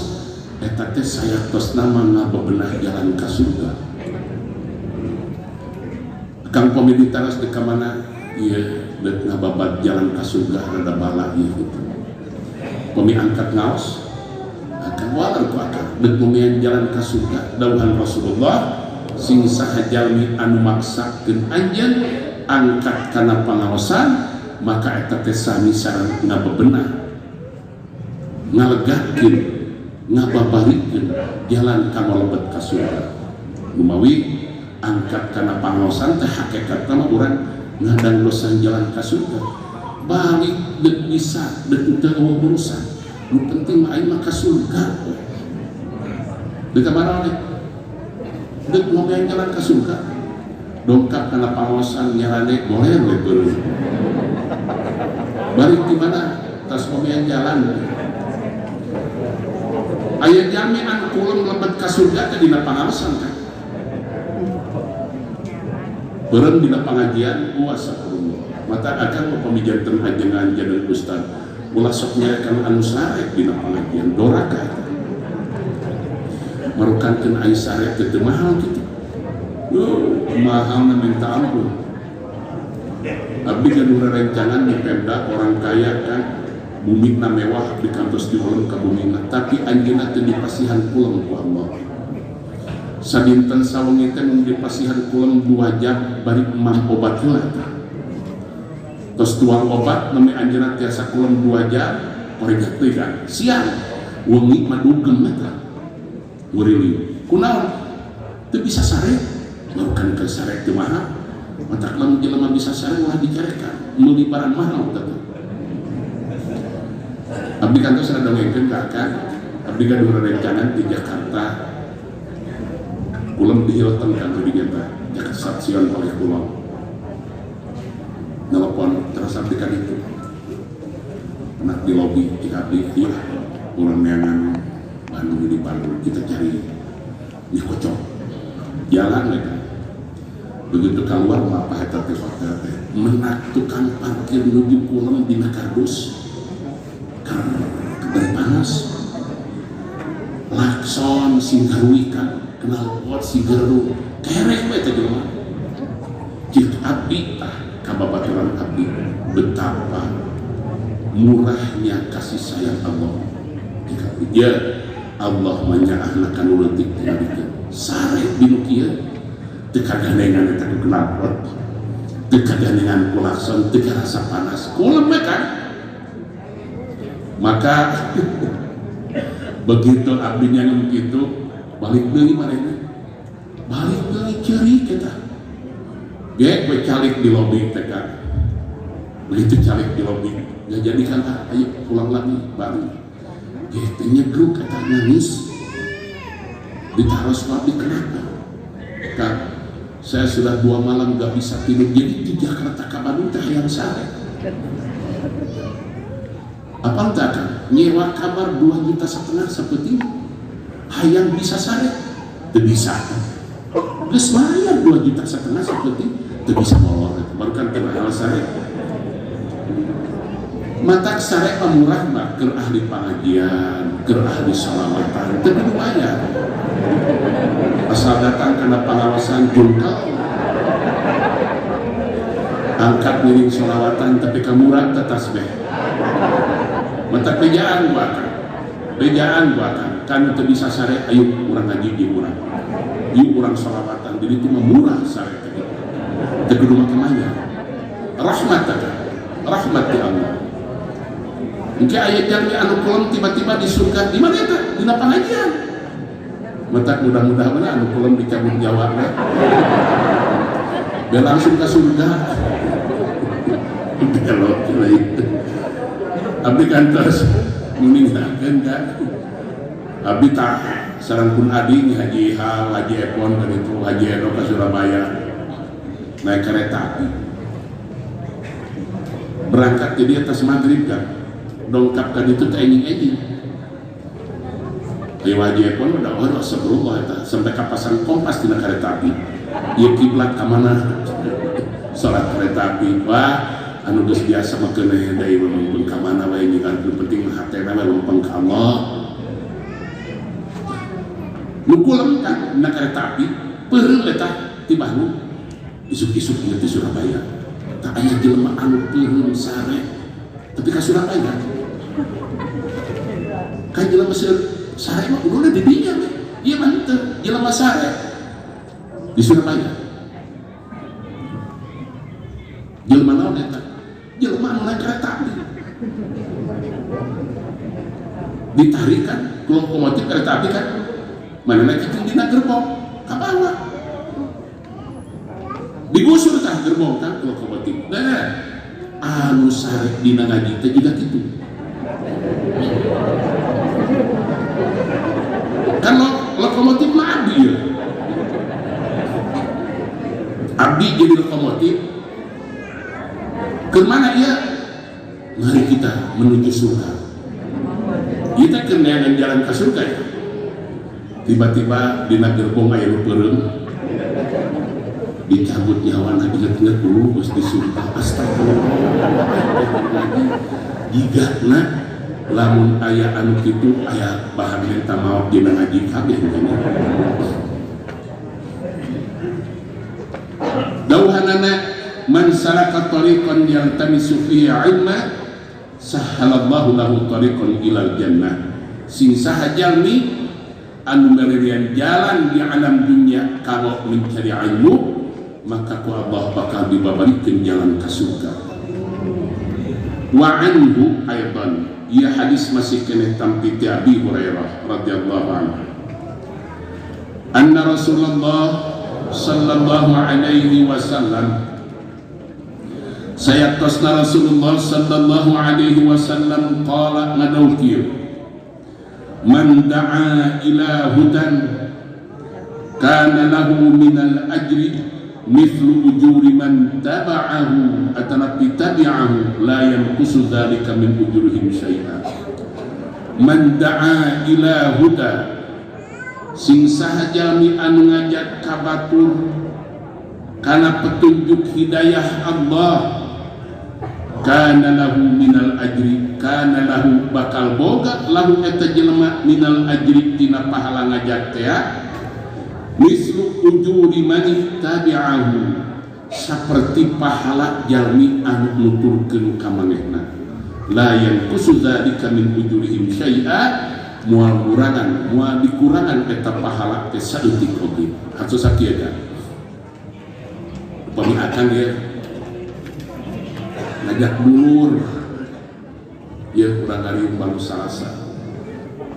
A: eta teh sayatosna mah ngabebenah jalan ka surga. Kang pamili taras di kamana ieu deuk ngababat jalan ka surga rada bala ieu gitu. Pami angkat ngaos akan walar ku akal deuk mumian jalan ka surga. Dawuhan Rasulullah, sing saha jalmi anu maksakeun anjeun angkat kana pangaosan, maka eta teh sami sareng ngabebenah ngalegakeun ngababarikeun jalan ka mlebet ka surga. Lumawi angkat kana pangaosan teh hakikatna mah urang ngadang dosan jalan ka surga. Balik deuk bisa deuk teu urusan, nu penting mah aing mah ka surga. Deuk ka mana we? Deuk mobian jalan ka surga. Dongkap kana pangaosan nyarane boleh we beureum. Balik di mana? Tas mobian jalan. Aya jami anu kulum mlebet ka surga teh dina pangaosan kan. Beureum dina pangajian puasa kurung. Mata akan pamijanten ajengan jeung ustaz. Ulah sok nyarekan anu sarek dina pangajian doraka eta. Marukankeun ai sarek teh teu mahal kitu. Mahal minta ampun. Abdi gaduh rencangan di Pemda, orang kaya kan bumina mewah di kampus di ulun ka bumina, tapi anjeunna teu dipasihan pulang ku Allah. Sadinten sawengi teh mun dipasihan pulang 2 jam bari emam obat heula tah. Tos tuang obat nami anjeunna tiasa pulang 2 jam, paregat teh kan. Siang wengi mah dugem eta. Wurili. Kunaon? Teu bisa sare. Marukan ke sarek teu mahal. Matak lamun jelema bisa sare ulah dicarekan. Meuli barang mahal teh. Abdi kantos rada dongengkeun ka akang. Abdi gaduh rencangan di Jakarta. Kulem di Hilton kantor di Jakarta. Jakarta Sion oleh kulon. Nelpon terus abdi kan itu. Anak di lobi di abdi ieu urang neangan Bandung di Bandung kita cari di kocok. Jalan mereka begitu keluar apa eta teh menak tukang parkir nuju kulem dina kardus karena dari panas lakson singgaruikan kenal pot si geru kerek we teh jelema cik abdi tah kababaturan abdi betapa murahnya kasih sayang Allah jika ya Allah menyaahna kanu leutik teh sare dinu kieu teu kagandengan eta ku knalpot, teu kagandengan ku lakson, teu karasa panas kulem kan. Maka begitu abdinya ngomong kitu balik deui manehna, balik deui ceurik eta ge we calik di lobi teh kan. Begitu calik di lobi nggak jadi kan, ayo pulang lagi balik ge teh nyegruk eta nangis ditaruh suami. Kenapa? Kak, saya sudah 2 malam gak bisa tidur, jadi di Jakarta ke Bandung teh hayang sare. Apa entah kan? Nyewa kamar 2,5 juta seperti hayang bisa sare, teu bisa. Geus bayar 2,5 juta seperti teu bisa molor, baru kan kena hal sare. Matak sare pamurah mah keur ahli pengajian, keur ahli sholawatan, teu kudu bayar. Asal datang karena pengawasan jungkal, angkat miring sholawatan tapi kamurah tetasbeh. Matak bejaan buatan, kan teu bisa sare ayo urang ngaji jeung urang. Ieu urang sholawatan, jadi itu murah sare teh. Teu kudu make mayar. Rahmat di Allah. Mungkin ayat yang anu kolom tiba-tiba di surga di mana eta? Dina pengajian. Mata mudah-mudahan mana anu kolom dicabut Jawa na. Biar langsung ke surga. Belok itu. Abdi kantos meninggalkan kan. Abdi tak sareng pun adi Haji Hal, Haji Epon kan itu Haji Eno ke Surabaya naik kereta api. Berangkat di atas maghrib kan. Dongkap kan itu tak enging-enging. Ayo Haji Epon udah waduh astagfirullah eta sampai kapasan kompas dina kereta api. Ieu kiblat ka mana? Salat kereta api. Wah, anu geus biasa mah keuneuh deui meumpeng ka mana wae ninggal penting hatena we lempeng ka Allah. Nu kulem kan dina kereta api, peureum eta ti Bandung. Isuk-isuk ieu ti Surabaya. Tak aya jelema anu peureum sare tapi ka Surabaya. Kan jelema sare mah kuduna di dinya we. Ieu mah teu jelema sare di Surabaya. Jelema naon eta? Jelema anu naik kereta api. Ditarik kan ku lokomotif kereta api kan. Mana naik itu dina gerbong ka bawah. Digusur tah gerbong kan ku lokomotif. Nah, anu sare dina ngaji teh juga kitu. Kan lokomotif mah abdi ya. Abdi jadi lokomotif. Kemana ya? Mari kita menuju surga. Kita keneangan jalan ke surga ya. Tiba-tiba dina gerbong aya nu peureum. Dicabut nyawana inget-inget dulu geus di surga. Astagfirullah. Jigana lamun aya anu kitu aya bahan minta maaf dina ngaji kabeh kana. Dawuhanana man salaka tariqan yaltamisu fihi ilma sahhalallahu lahu tariqan ilal jannah. Sing saha jalmi anu mererian jalan di alam dunia kalau mencari ilmu maka ku Allah bakal dibabarikeun jalan ka surga. Wa anhu aidan ia hadis masih kena tampi ti Abi Hurairah radhiyallahu anhu anna Rasulullah sallallahu alaihi wasallam sayatosna Rasulullah sallallahu alaihi wasallam qala ngadawkieu man da'a ila hudan kana lahu minal ajri mithlu ujuri man taba'ahu atanapi tabi'ahu la yanqusu dzalika min ujurihim syai'a. Man da'a ila huda sing saha jalmi anu ngajak ka batur kana petunjuk hidayah Allah kana lahu minal ajri kana lahu bakal boga lahu eta jelema minal ajri tina pahala ngajak teh mislu ujuri man tabi'ahu saperti pahala jalmi anu nuturkeun ka manehna la yanqusu dzalika min ujurihim syai'a moal ngurangan moal dikurangan eta pahala teh saeutik oge hatos sakieu kan upami akan ya ngajak dulur ya urang ari baru salasa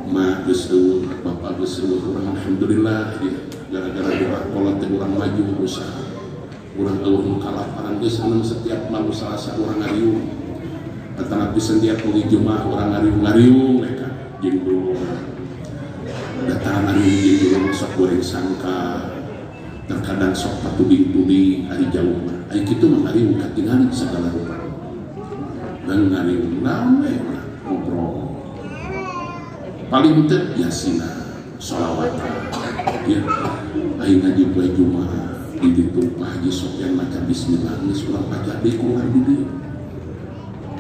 A: ma geus eueuh bapak geus eueuh urang alhamdulillah ya gara-gara urang kolot teh urang maju usaha urang eueuh kalaparan geus anu setiap malu salasa urang ngariung atanapi setiap pogi jumaah urang ngariung mereka jeung dulu datang ngariung jeung dulu sok goreng sangka terkadang sok patuding-tuding ari jauh mah ari kitu mah ngariung katingali segala rupa dan ngariung naon we ngobrol paling teu yasina sholawatan ya aing ngaji poe Jumaah di ditu Pak Haji Sofyan maca bismillah geus urang baca deui kurang di dieu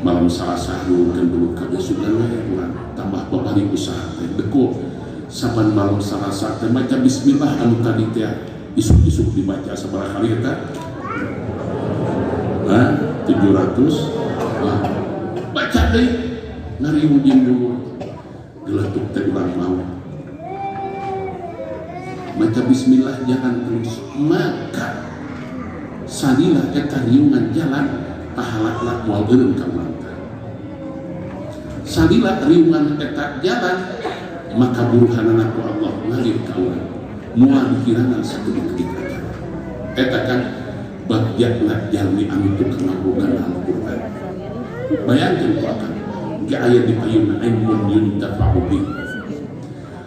A: malam Salasa nurukan dulu kebesukan kurang tambah pabari usaha deko saban malam Salasa teh baca bismillah anu tadi teh isuk-isuk dibaca sabaraha kali eta 700 baca deh ngari ujin dulu geletuk teh urang mau baca bismillah jangan terus maka salila eta riungan jalan pahalana moal eureun ka urang salila riungan eta jalan maka burhanana ku Allah ngalir ka urang moal dikirana sakedik aja eta kan bagyana jalmi anu teu ngabogaan Al-Qur'an bayangkeun ku akan ge aya di payuna ilmun yuntafa'u bih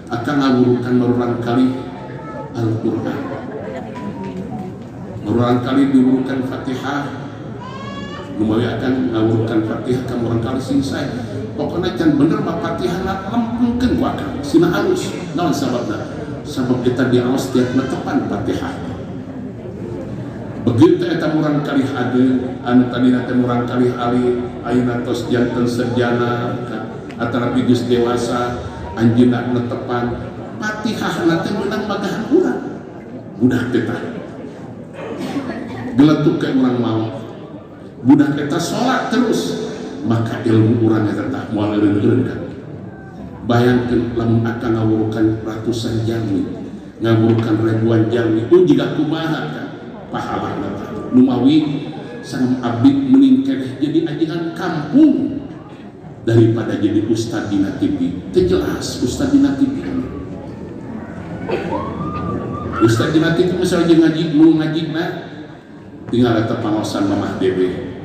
A: akan ngawurukan berulang kali Al-Qur'an berulang kali diurukan Fatihah lumawi akan ngawurukan Fatihah kamu orang kali selesai pokoknya can bener mah Fatihah lempengkeun ku akan sina halus naon sababna sabab kita diaos tiap netepan Fatihah begitu eta murang kali hade anu tadina teh murang kali ali ayeuna tos janten sarjana antara geus dewasa anjeunna netepan Fatihahna teh meunang magahan urang budak eta geletuk ke urang mau budak eta salat terus maka ilmu urang eta tah moal eureun kan bayangkeun lamun akan ngawurukan ratusan jalmi ngawurukan ribuan jalmi jiga kumaha kan pahala lumawi sang abdi meningkat jadi ajengan kampung daripada jadi ustad dina TV jelas ustad dina TV ustad dina TV misalnya ngaji nu ngajina tinggal eta pangosan mamah dewe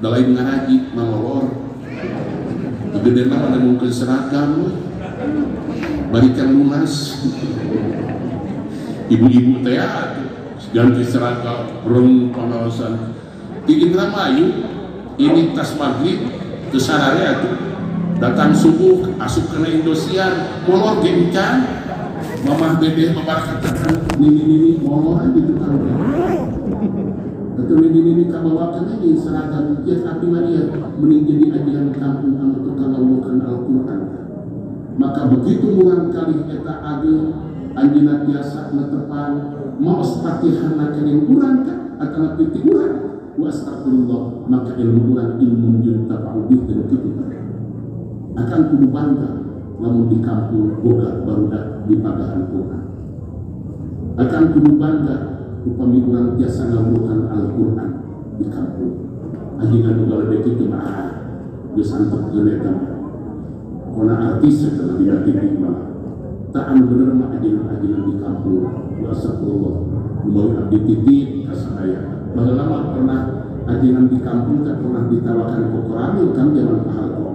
A: da lain ngaji mangolor gedena pada mungkin seragam barikan lunas ibu-ibu teh ganti seragam rong pengawasan di Indramayu ini tas maghrib ke sararea tuh datang subuh asup kena Indosiar molor gencan mamah dede membarakatakan ini molor aja itu kan atau ini kabawakan aja seragam ya tapi Maria mending jadi ajaran kampung anu tukang ngawurukan Al-Qur'an maka begitu murang kali eta age anjeunna biasa netepan maos Fatihah nakeun urang kan atau piti urang wa astagfirullah maka ilmu urang ilmu yuntafa'u bih dan kitu akan kudu bangga lamun di kampung boga barudak di pagahan Quran akan kudu bangga upami urang biasa ngawurukan Al-Qur'an di kampung anjeunna nu galede kitu mah geus antep geuleta kona artis eta di TV mah tak anu bener mah ajengan di kampung wa astagfirullah lumawi abdi titip ka sadaya baheula pernah ajengan di kampung tak pernah ditawakan kokoramil kan zaman pahalko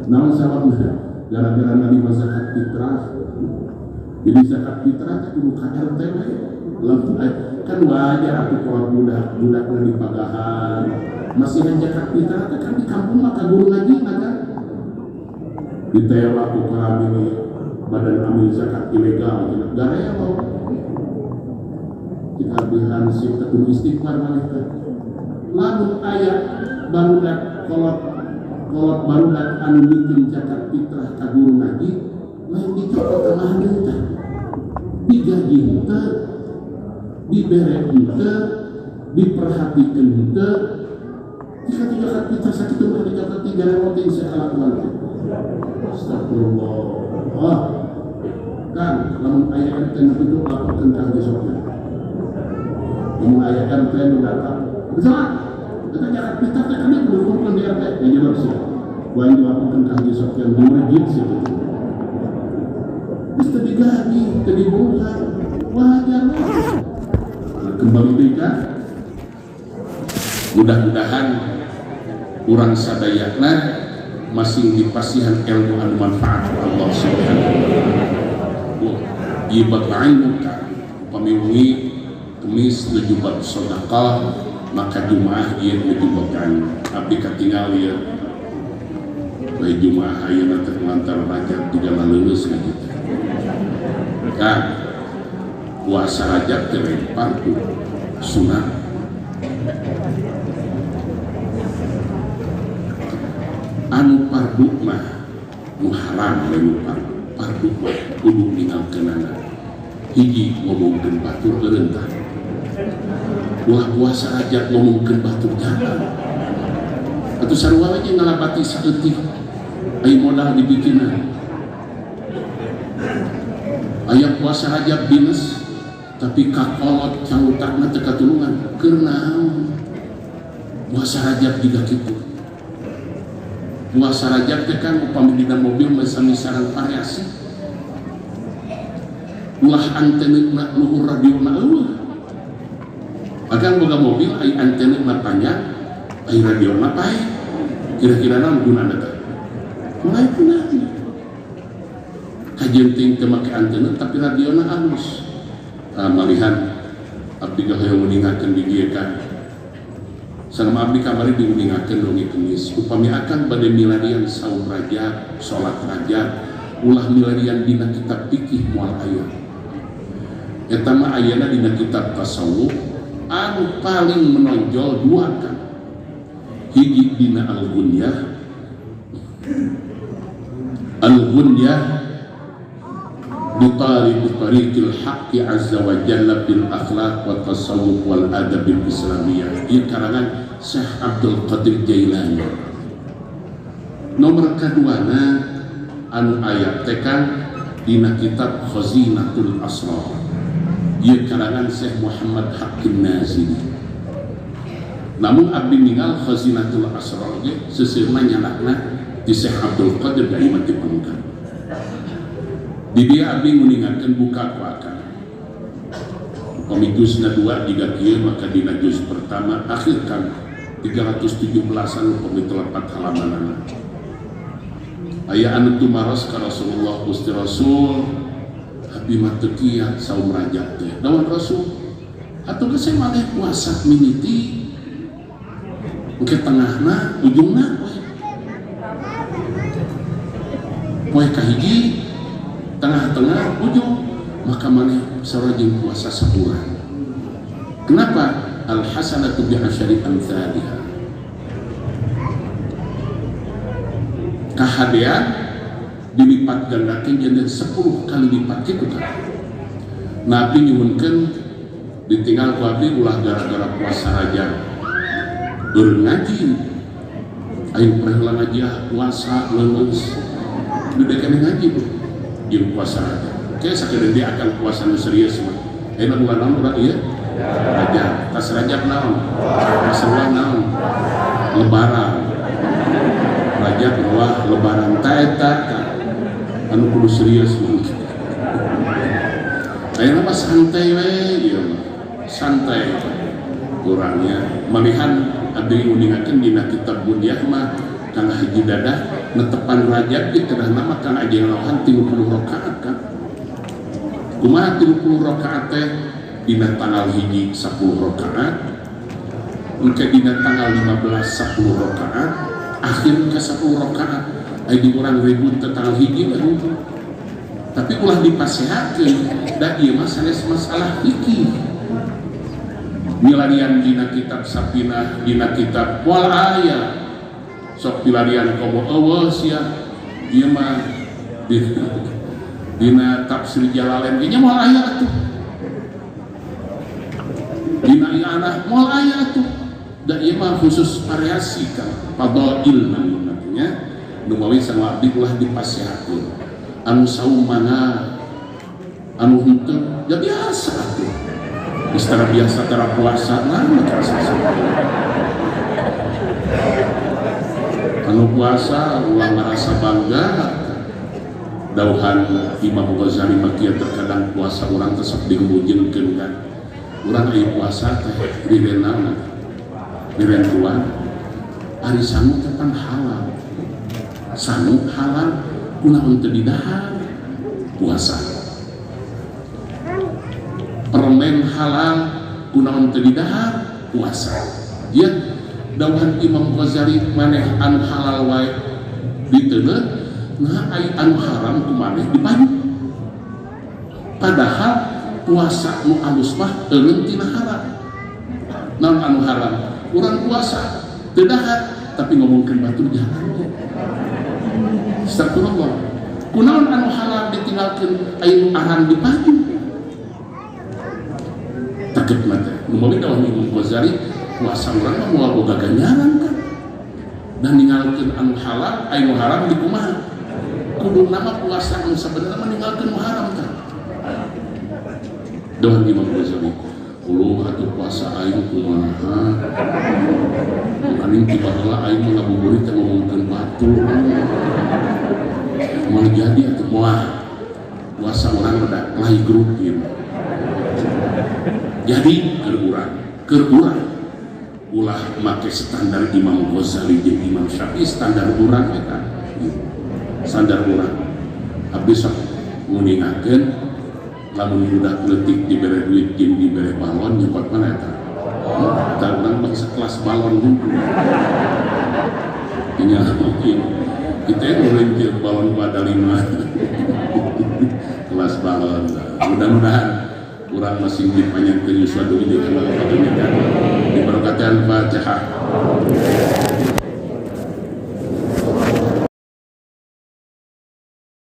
A: naon sababna gara-gara nalima zakat fitrah jadi zakat fitrah teh kudu ka RT we langsung kan wajar atuh kalau budak di pagahan masih zakat fitrah teh kan di kampung mah ka guru ngaji kan ditewak kokoramil badan amil zakat ilegal negara ya mau kita berhansip ketua istighfar malaikat lamun ayat barudak kolot barudak anu bikin zakat fitrah ka guru ngaji lain dicopot tengah henteu digaji henteu dibere henteu diperhatikeun henteu jika zakat fitrah sakitu mah dicopot 3 lewat yang sakalakuan astagfirullah kan lamun aya RT nu itu laporkeun ka besokna lamun aya RT nu datang betul eta jarak pitah teh kan diukurkeun di RT ya jawab sih wae dilaporkeun ka besokna di masjid situ geus teu digaji teu dibuka wajar kembali deui kan mudah-mudahan urang sadayana masih dipasihan ilmu anu manfaat Allah Subhanahu wa taala. Ibadah ilmuka pemiwi kemis nujubat sedekah maka jumaah ieu nujubatkan abdi katinggal ieu bae jumaah ayeuna teh lantar rajab 3 leuleus ngaji teh kan puasa rajab teh fardu sunah anu pardu mah nu haram lain pardu mah kudu ninggalkeunana hiji ngomongkeun batur eureun tah ulah puasa aja ngomongkeun batur jangan atuh sarua we ngalabati saeutik aya modal dibikinan aya puasa rajab dinas tapi kakolot calutakna teu katulungan keur naon puasa rajab juga kitu puasa rajab teh kan upami dina mobil sami sareng variasi ulah antenna luhur radiona eueuh agang boga mobil aya antenna panjang aya radiona pae kira-kira naon gunana teh mulai punahna kajenting teu make antena tapi radiona halus malihan abdi hoyong nguningakeun di dieu kan sareng abdi kamari diuningakeun dongeng kemis upami akan bade milarian saum rajab salat rajab ulah milarian dina kitab fikih moal aya eta mah ayeuna dina kitab tasawuf anu paling menonjol dua kan hiji dina al-ghunyah bitariqil haqqi azza wa jalla bil akhlaq wa tasawuf wal adab bil islamiyah ieu karangan Syekh Abdul Qadir Jailani. Nomor kaduana anu aya teh kan dina kitab Khazinatul Asrar ieu karangan Syekh Muhammad Hakim Nazili. Namun abdi ninggal Khazinatul Asrar ge seuseurna nyanakna di Syekh Abdul Qadir Jailani dipangkat di dia abdi nguningakeun buka ku akan upami juzna 2 jiga kieu maka dina juz pertama akhir kan 317an upami 4 halamanana aya anu tumaros ka Rasulullah Gusti Rasul abdi mah teu kieu saum rajab teh dawan Rasul atuh geus maneh puasa miniti engke tengahna ujungna poe kahiji tengah-tengah ujung maka maneh sarojing puasa sabulan. Kenapa? Al hasanatu bi asyari amsalihha. Kahadean dilipat gandakeun jadi 10 kali lipat kitu kan. Nabi nyuwunkeun ditinggal ku abdi ulah gara-gara puasa rajab. Beureun ngaji. Ayo paheula ngaji puasa leuleus. Dudekane ngaji tuh. Yang puasa rajab kayak sakit dia akan puasa nu serius mah enak bulan naon urang ieu rajab tas rajab naon masalah naon lebaran rajab wah lebaran eta anu kudu serius mah ayeuna mah santai we ieu santai urangnya malihan abdi nguningakeun dina kitab Budiah mah kang hiji dadah netepan rajab di kedah nama kang aja ngalahan 30 rakaat kan kumaha 30 rakaat teh dina tanggal hiji 10 rakaat engke dina tanggal 15 10 rakaat akhir ke 10 rakaat aya di urang ribut teh tanggal hiji baru tapi ulah dipasehakeun da ieu mah sanes masalah fikih milarian dina kitab Sapinah dina kitab wal aya sok pilarian komo awas ya ieu mah dina tafsir Jalalain nya moal aya atuh dina ianah moal aya atuh da ieu mah khusus variasi kan fadail namanya nu mawi sama abdi ulah dipasihakeun anu saumana anu henteu ya biasa atuh istana biasa tara puasa nah kerasa anu puasa ulah ngerasa bangga dauhan Imam Ghazali makia terkadang puasa orang tetap dimujikan kan orang aya puasa teh direnang direntuan ari sangu kapan halal sangu halal kunaon teu didahar puasa permen halal kunaon teu didahar puasa ya dauhan Imam Ghazali maneh anu halal wae diteuneuh nah ai anu haram ku maneh dipaju padahal puasa nu alus mah eureun tina haram naon anu haram urang puasa teu dahar tapi ngomongkan batur jangan. Astagfirullah. Kunaon anu halal ditinggalkan anu haram dipaju. Takut mata. Numali dawuh Imam Ghazali, puasa urang mah moal boga ganjaran kan. Dan ninggalkeun anu halal, anu haram dikumaha. Kudu nama puasa anu sabenerna mah ninggalkeun anu haram kan. Dawuh Imam Ghazali, uluh atuh puasa aing kumaha. Aning tiba heula aing ngabuburit teh ngomongkeun batur. Mau jadi atuh moal puasa urang rada lahi grupin. Jadi kerurang ulah make standar Imam Ghazali jeung Imam Syafi'i standar urang eta. Standar urang. Abdi sok nguningakeun lamun budak leutik dibere duit jeung dibere balon nyokot mana eta? Tah urang bangsa kelas balon hungkul. Nya kita ngurintil balon pada 5 kelas balon. Mudah-mudahan kurang masih dipanjangkan Yusuf Dwi dengan diberkati Al-Fatihah.